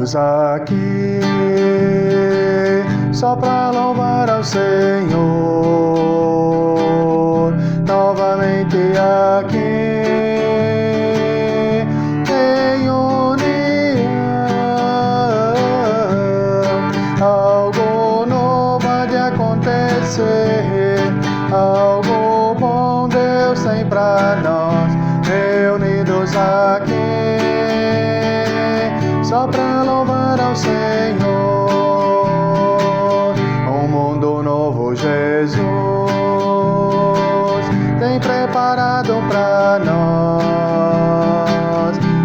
reunidos aqui só para louvar ao Senhor, novamente aqui em união. Algo novo há de acontecer, algo bom Deus tem para nós, reunidos aqui só para louvar ao Senhor. Um mundo novo Jesus tem preparado para nós,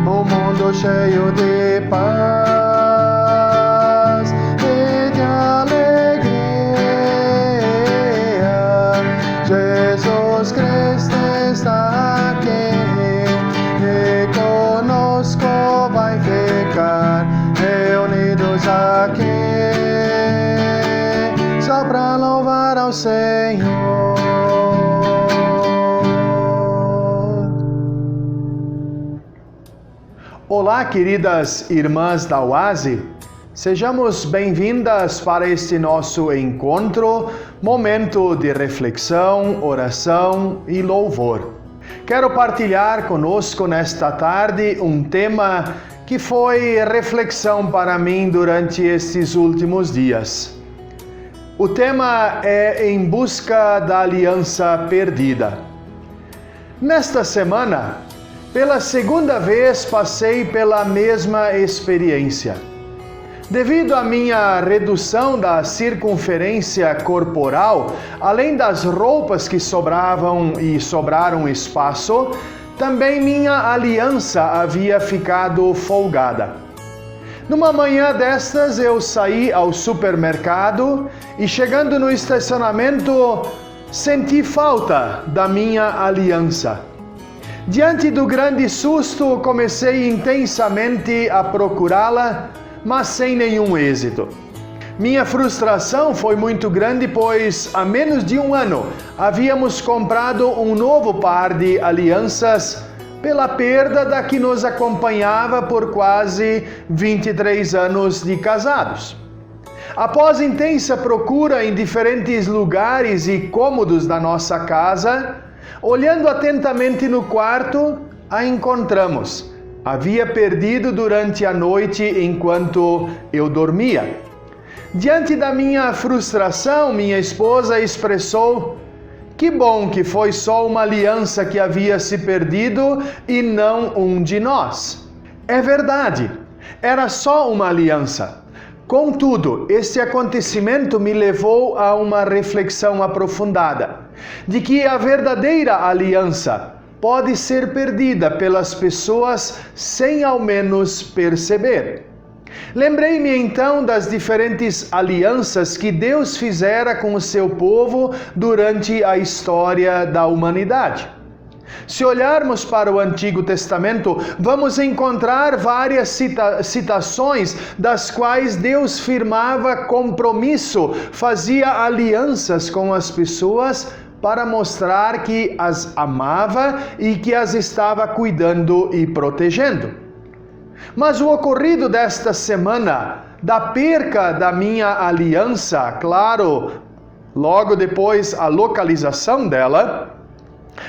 um mundo cheio de paz e de alegria. Jesus Cristo está aqui e conosco vai ficar, reunidos aqui só para louvar ao Senhor. Olá, queridas irmãs da Oase, sejamos bem-vindas para este nosso encontro, momento de reflexão, oração e louvor. Quero partilhar conosco nesta tarde um tema que foi reflexão para mim durante estes últimos dias. O tema é Em Busca da Aliança Perdida. Nesta semana, pela segunda vez passei pela mesma experiência. Devido à minha redução da circunferência corporal, além das roupas que sobraram espaço, também minha aliança havia ficado folgada. Numa manhã destas, eu saí ao supermercado e, chegando no estacionamento, senti falta da minha aliança. Diante do grande susto, comecei intensamente a procurá-la, mas sem nenhum êxito. Minha frustração foi muito grande, pois há menos de um ano havíamos comprado um novo par de alianças pela perda da que nos acompanhava por quase 23 anos de casados. Após intensa procura em diferentes lugares e cômodos da nossa casa, olhando atentamente no quarto, a encontramos. Havia perdido durante a noite enquanto eu dormia. Diante da minha frustração, minha esposa expressou: "Que bom que foi só uma aliança que havia se perdido e não um de nós." É verdade, era só uma aliança. Contudo, este acontecimento me levou a uma reflexão aprofundada, de que a verdadeira aliança pode ser perdida pelas pessoas sem ao menos perceber. Lembrei-me então das diferentes alianças que Deus fizera com o seu povo durante a história da humanidade. Se olharmos para o Antigo Testamento, vamos encontrar várias citações das quais Deus firmava compromisso, fazia alianças com as pessoas para mostrar que as amava e que as estava cuidando e protegendo. Mas o ocorrido desta semana, da perca da minha aliança, claro, logo depois a localização dela,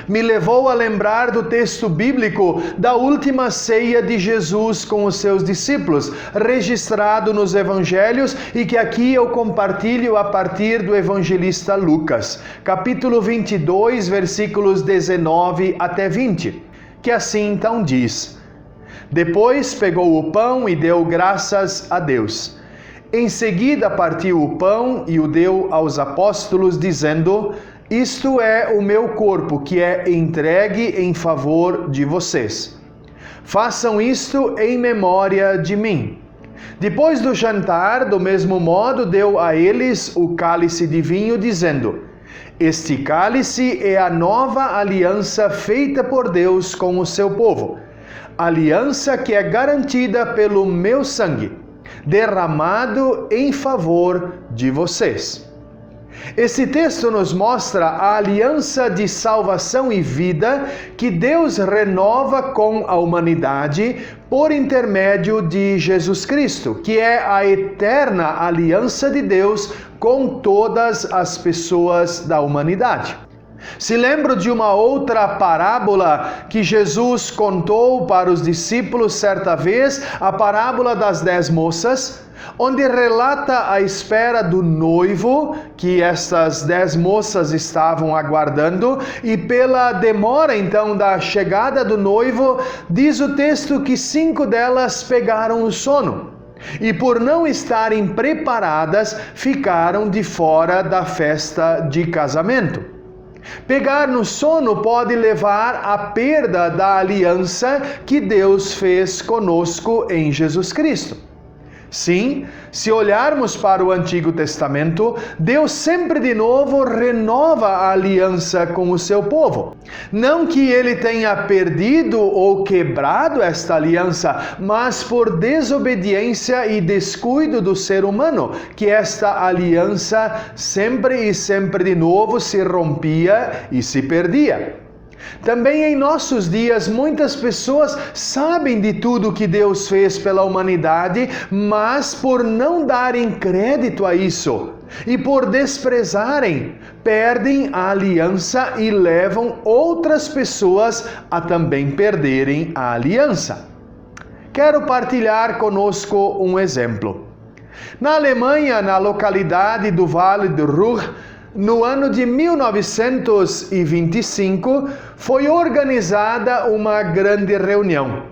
me levou a lembrar do texto bíblico da última ceia de Jesus com os seus discípulos, registrado nos evangelhos e que aqui eu compartilho a partir do evangelista Lucas, capítulo 22, versículos 19 até 20, que assim então diz: "Depois pegou o pão e deu graças a Deus. Em seguida partiu o pão e o deu aos apóstolos, dizendo: Isto é o meu corpo, que é entregue em favor de vocês. Façam isto em memória de mim." Depois do jantar, do mesmo modo, deu a eles o cálice de vinho, dizendo: "Este cálice é a nova aliança feita por Deus com o seu povo. Aliança que é garantida pelo meu sangue, derramado em favor de vocês." Esse texto nos mostra a aliança de salvação e vida que Deus renova com a humanidade por intermédio de Jesus Cristo, que é a eterna aliança de Deus com todas as pessoas da humanidade. Se lembra de uma outra parábola que Jesus contou para os discípulos certa vez, a parábola das 10 moças, onde relata a espera do noivo que estas 10 moças estavam aguardando, e pela demora então da chegada do noivo, diz o texto que 5 delas pegaram o sono. E por não estarem preparadas, ficaram de fora da festa de casamento. Pegar no sono pode levar à perda da aliança que Deus fez conosco em Jesus Cristo. Sim, se olharmos para o Antigo Testamento, Deus sempre de novo renova a aliança com o seu povo. Não que ele tenha perdido ou quebrado esta aliança, mas por desobediência e descuido do ser humano, que esta aliança sempre e sempre de novo se rompia e se perdia. Também em nossos dias, muitas pessoas sabem de tudo que Deus fez pela humanidade, mas por não darem crédito a isso e por desprezarem, perdem a aliança e levam outras pessoas a também perderem a aliança. Quero partilhar conosco um exemplo. Na Alemanha, na localidade do Vale do Ruhr, no ano de 1925, foi organizada uma grande reunião,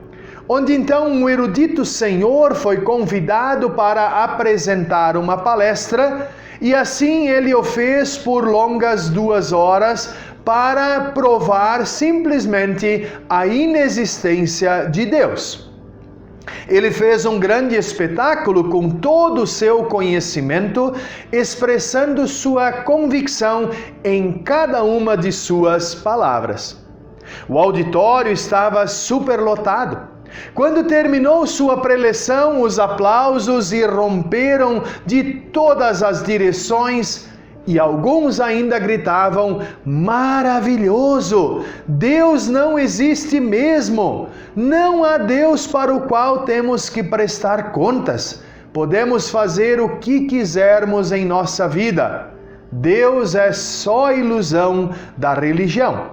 onde então um erudito senhor foi convidado para apresentar uma palestra, e assim ele o fez por longas 2 horas para provar simplesmente a inexistência de Deus. Ele fez um grande espetáculo com todo o seu conhecimento, expressando sua convicção em cada uma de suas palavras. O auditório estava superlotado. Quando terminou sua preleção, os aplausos irromperam de todas as direções, e alguns ainda gritavam: maravilhoso! Deus não existe mesmo! Não há Deus para o qual temos que prestar contas. Podemos fazer o que quisermos em nossa vida. Deus é só ilusão da religião.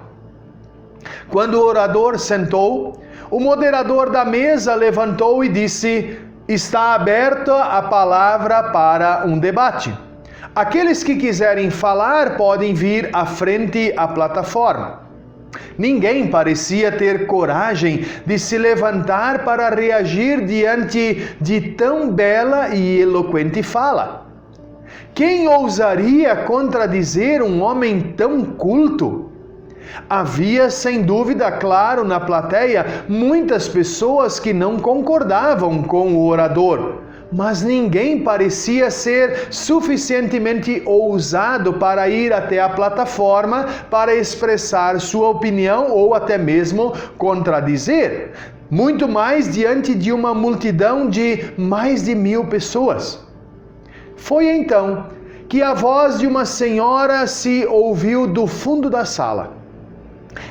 Quando o orador sentou, o moderador da mesa levantou e disse: está aberta a palavra para um debate. Aqueles que quiserem falar podem vir à frente à plataforma. Ninguém parecia ter coragem de se levantar para reagir diante de tão bela e eloquente fala. Quem ousaria contradizer um homem tão culto? Havia, sem dúvida, claro, na plateia, muitas pessoas que não concordavam com o orador, mas ninguém parecia ser suficientemente ousado para ir até a plataforma para expressar sua opinião ou até mesmo contradizer, muito mais diante de uma multidão de mais de 1000 pessoas. Foi então que a voz de uma senhora se ouviu do fundo da sala.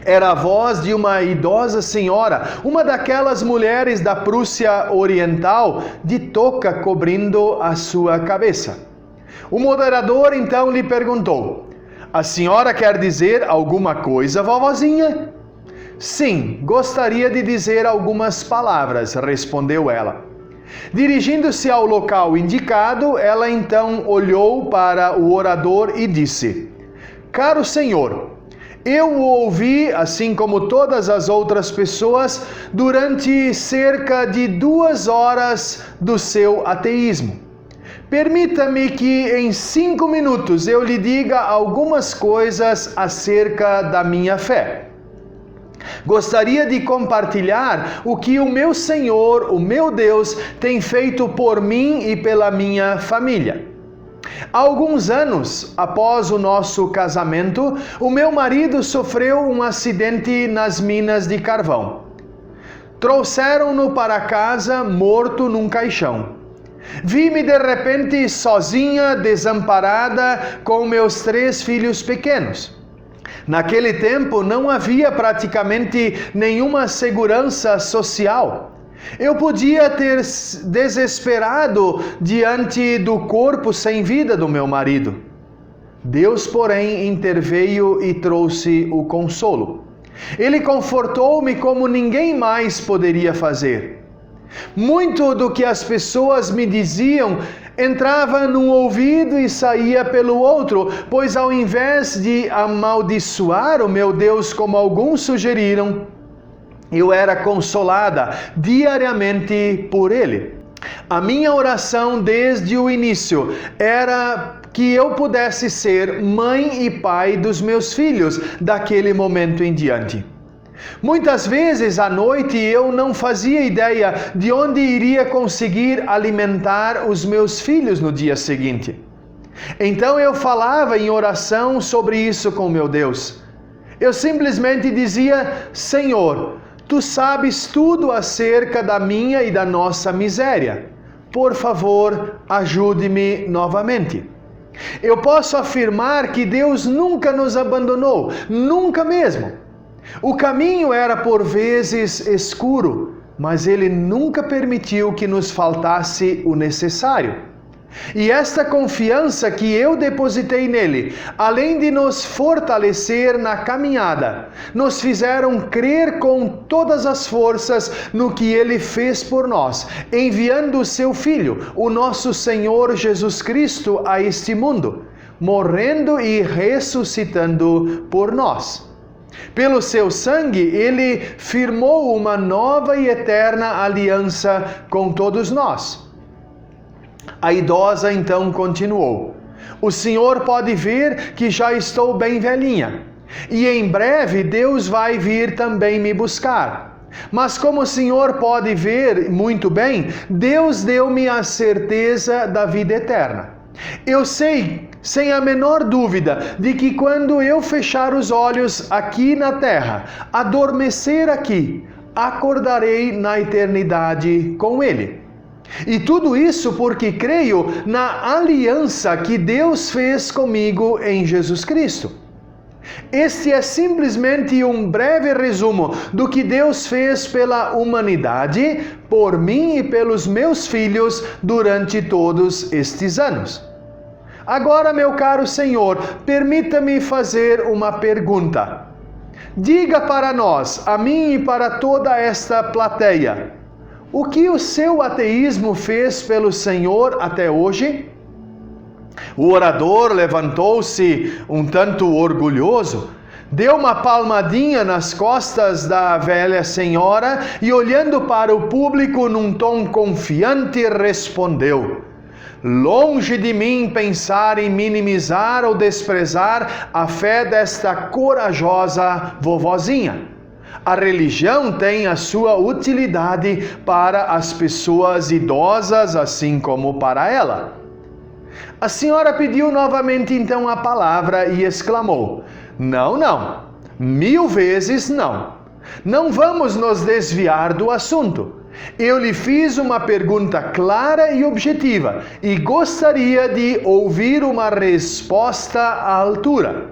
Era a voz de uma idosa senhora, uma daquelas mulheres da Prússia Oriental, de touca cobrindo a sua cabeça. O moderador então lhe perguntou: a senhora quer dizer alguma coisa, vovozinha? Sim, gostaria de dizer algumas palavras, respondeu ela. Dirigindo-se ao local indicado, ela então olhou para o orador e disse: caro senhor, eu o ouvi, assim como todas as outras pessoas, durante cerca de 2 horas do seu ateísmo. Permita-me que em 5 minutos eu lhe diga algumas coisas acerca da minha fé. Gostaria de compartilhar o que o meu Senhor, o meu Deus, tem feito por mim e pela minha família. Há alguns anos após o nosso casamento, o meu marido sofreu um acidente nas minas de carvão. Trouxeram-no para casa morto num caixão. Vi-me de repente sozinha, desamparada, com meus 3 filhos pequenos. Naquele tempo não havia praticamente nenhuma segurança social. Eu podia ter desesperado diante do corpo sem vida do meu marido. Deus, porém, interveio e trouxe o consolo. Ele confortou-me como ninguém mais poderia fazer. Muito do que as pessoas me diziam entrava num ouvido e saía pelo outro, pois ao invés de amaldiçoar o meu Deus como alguns sugeriram, eu era consolada diariamente por Ele. A minha oração desde o início era que eu pudesse ser mãe e pai dos meus filhos daquele momento em diante. Muitas vezes à noite eu não fazia ideia de onde iria conseguir alimentar os meus filhos no dia seguinte. Então eu falava em oração sobre isso com meu Deus. Eu simplesmente dizia: Senhor, Tu sabes tudo acerca da minha e da nossa miséria. Por favor, ajude-me novamente. Eu posso afirmar que Deus nunca nos abandonou, nunca mesmo. O caminho era por vezes escuro, mas Ele nunca permitiu que nos faltasse o necessário. E esta confiança que eu depositei nele, além de nos fortalecer na caminhada, nos fizeram crer com todas as forças no que Ele fez por nós, enviando o Seu Filho, o nosso Senhor Jesus Cristo, a este mundo, morrendo e ressuscitando por nós. Pelo seu sangue, Ele firmou uma nova e eterna aliança com todos nós. A idosa então continuou: O Senhor pode ver que já estou bem velhinha, e em breve Deus vai vir também me buscar. Mas como o Senhor pode ver muito bem, Deus deu-me a certeza da vida eterna. Eu sei, sem a menor dúvida, de que quando eu fechar os olhos aqui na terra, adormecer aqui, acordarei na eternidade com Ele. E tudo isso porque creio na aliança que Deus fez comigo em Jesus Cristo. Este é simplesmente um breve resumo do que Deus fez pela humanidade, por mim e pelos meus filhos durante todos estes anos. Agora, meu caro Senhor, permita-me fazer uma pergunta. Diga para nós, a mim e para toda esta plateia, o que o seu ateísmo fez pelo Senhor até hoje? O orador levantou-se um tanto orgulhoso, deu uma palmadinha nas costas da velha senhora e, olhando para o público num tom confiante, respondeu: Longe de mim pensar em minimizar ou desprezar a fé desta corajosa vovozinha. A religião tem a sua utilidade para as pessoas idosas, assim como para ela. A senhora pediu novamente então a palavra e exclamou: Não, 1000 vezes não. Não vamos nos desviar do assunto. Eu lhe fiz uma pergunta clara e objetiva e gostaria de ouvir uma resposta à altura.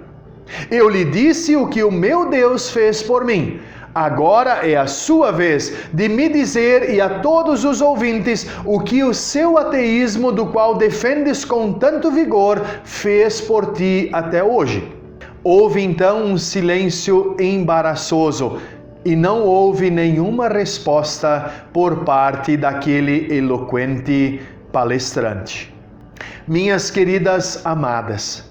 Eu lhe disse o que o meu Deus fez por mim. Agora é a sua vez de me dizer e a todos os ouvintes o que o seu ateísmo, do qual defendes com tanto vigor, fez por ti até hoje. Houve então um silêncio embaraçoso e não houve nenhuma resposta por parte daquele eloquente palestrante. Minhas queridas amadas,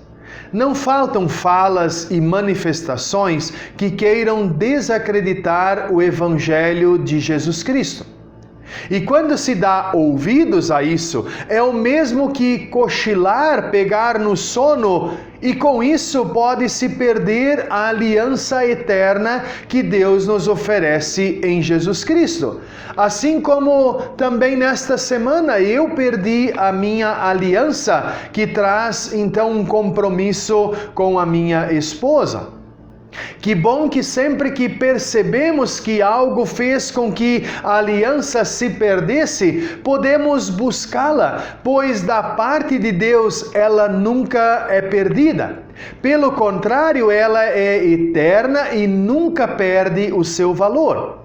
não faltam falas e manifestações que queiram desacreditar o Evangelho de Jesus Cristo. E quando se dá ouvidos a isso, é o mesmo que cochilar, pegar no sono, e com isso pode-se perder a aliança eterna que Deus nos oferece em Jesus Cristo. Assim como também nesta semana eu perdi a minha aliança, que traz então um compromisso com a minha esposa. Que bom que sempre que percebemos que algo fez com que a aliança se perdesse, podemos buscá-la, pois da parte de Deus ela nunca é perdida. Pelo contrário, ela é eterna e nunca perde o seu valor.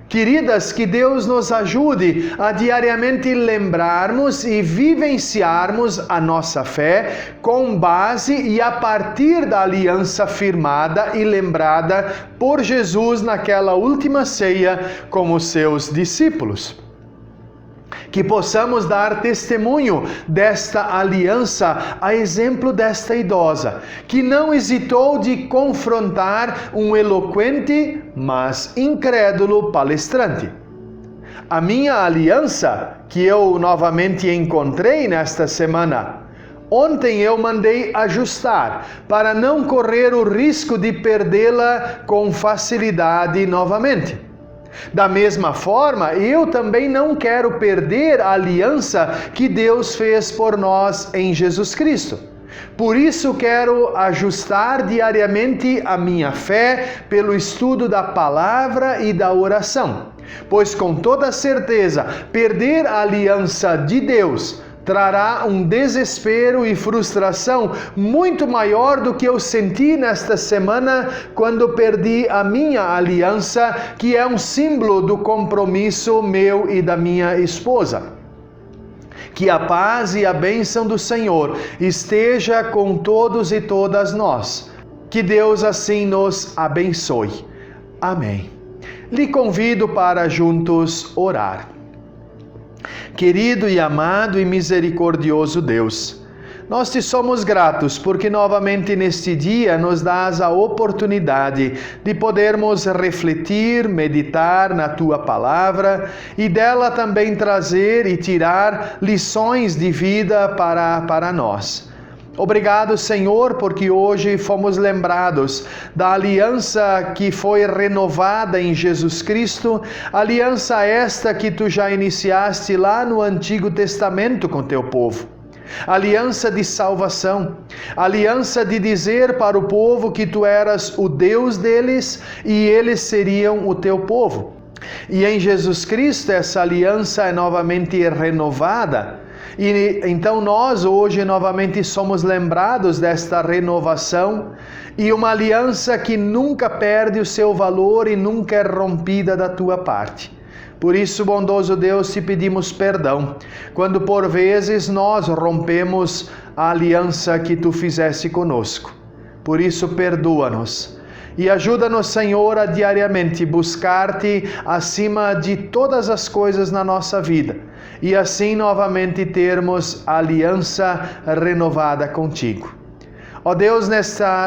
Queridas, que Deus nos ajude a diariamente lembrarmos e vivenciarmos a nossa fé com base e a partir da aliança firmada e lembrada por Jesus naquela última ceia com os seus discípulos. Que possamos dar testemunho desta aliança, a exemplo desta idosa, que não hesitou de confrontar um eloquente, mas incrédulo palestrante. A minha aliança, que eu novamente encontrei nesta semana, ontem eu mandei ajustar, para não correr o risco de perdê-la com facilidade novamente. Da mesma forma, eu também não quero perder a aliança que Deus fez por nós em Jesus Cristo. Por isso quero ajustar diariamente a minha fé pelo estudo da palavra e da oração. Pois com toda certeza, perder a aliança de Deus trará um desespero e frustração muito maior do que eu senti nesta semana quando perdi a minha aliança, que é um símbolo do compromisso meu e da minha esposa. Que a paz e a bênção do Senhor esteja com todos e todas nós. Que Deus assim nos abençoe. Amém. Lhe convido para juntos orar. Querido e amado e misericordioso Deus, nós te somos gratos porque novamente neste dia nos dás a oportunidade de podermos refletir, meditar na Tua Palavra e dela também trazer e tirar lições de vida para nós. Obrigado, Senhor, porque hoje fomos lembrados da aliança que foi renovada em Jesus Cristo, aliança esta que Tu já iniciaste lá no Antigo Testamento com Teu povo. Aliança de salvação, aliança de dizer para o povo que Tu eras o Deus deles e eles seriam o Teu povo. E em Jesus Cristo essa aliança é novamente renovada. E então nós hoje novamente somos lembrados desta renovação e uma aliança que nunca perde o seu valor e nunca é rompida da Tua parte. Por isso, bondoso Deus, te pedimos perdão, quando por vezes nós rompemos a aliança que Tu fizeste conosco. Por isso, perdoa-nos. E ajuda-nos, Senhor, a diariamente buscar-te acima de todas as coisas na nossa vida. E assim novamente termos a aliança renovada contigo. Ó Deus,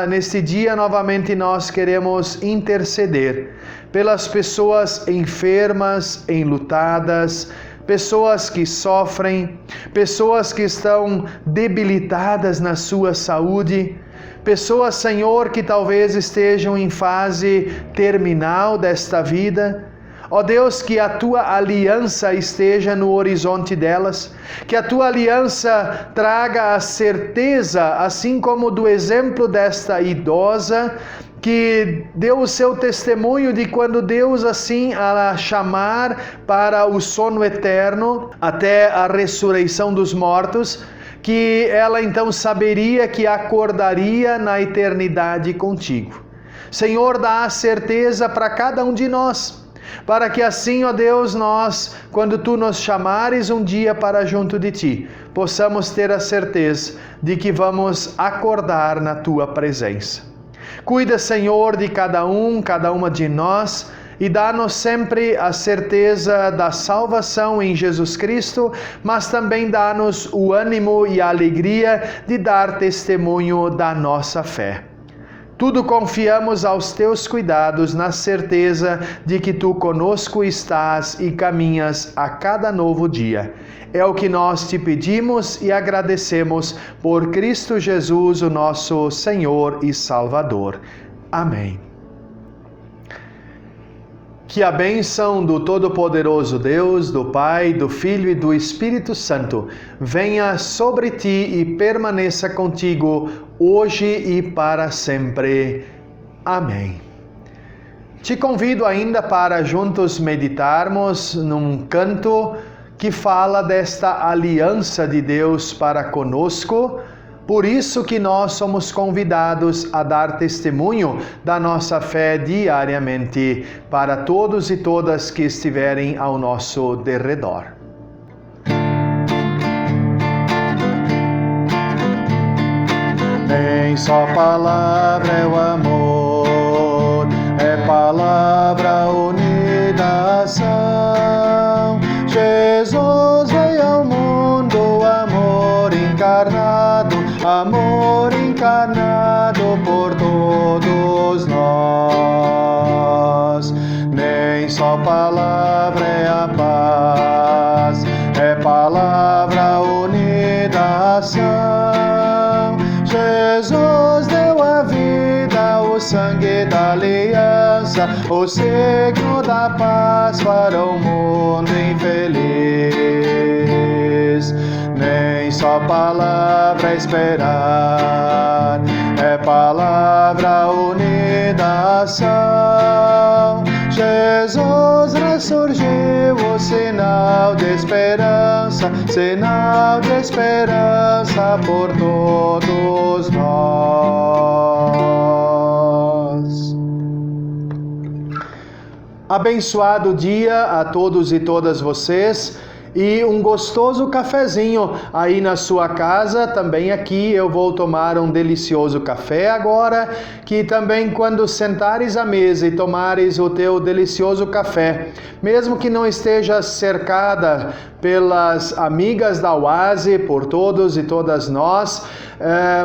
neste dia novamente nós queremos interceder pelas pessoas enfermas, enlutadas, pessoas que sofrem, pessoas que estão debilitadas na sua saúde, pessoas, Senhor, que talvez estejam em fase terminal desta vida. Ó Deus, que a Tua aliança esteja no horizonte delas, que a Tua aliança traga a certeza, assim como do exemplo desta idosa, que deu o seu testemunho de quando Deus assim a chamar para o sono eterno, até a ressurreição dos mortos, que ela então saberia que acordaria na eternidade contigo. Senhor, dá a certeza para cada um de nós, para que assim, ó Deus, nós, quando Tu nos chamares um dia para junto de Ti, possamos ter a certeza de que vamos acordar na Tua presença. Cuida, Senhor, de cada uma de nós, e dá-nos sempre a certeza da salvação em Jesus Cristo, mas também dá-nos o ânimo e a alegria de dar testemunho da nossa fé. Tudo confiamos aos Teus cuidados, na certeza de que Tu conosco estás e caminhas a cada novo dia. É o que nós Te pedimos e agradecemos por Cristo Jesus, o nosso Senhor e Salvador. Amém. Que a bênção do Todo-Poderoso Deus, do Pai, do Filho e do Espírito Santo venha sobre ti e permaneça contigo hoje e para sempre. Amém. Te convido ainda para juntos meditarmos num canto que fala desta aliança de Deus para conosco. Por isso que nós somos convidados a dar testemunho da nossa fé diariamente para todos e todas que estiverem ao nosso derredor. Nem só palavra é o amor, é palavra unida à ação. Jesus veio ao mundo, amor encarnado por todos nós. Nem só palavra é a paz, é palavra unida à ação. Jesus deu a vida, o sangue da aliança, o signo da paz para o mundo infeliz. Nem só palavra esperar, é palavra unida à ação. Jesus ressurgiu, o sinal de esperança por todos nós. Abençoado dia a todos e todas vocês. E um gostoso cafezinho aí na sua casa. Também aqui eu vou tomar um delicioso café agora, que também quando sentares à mesa e tomares o teu delicioso café, mesmo que não esteja cercada pelas amigas da Oase, por todos e todas nós,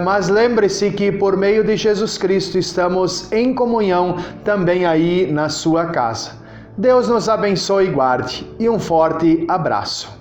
mas lembre-se que por meio de Jesus Cristo estamos em comunhão também aí na sua casa. Deus nos abençoe e guarde, e um forte abraço.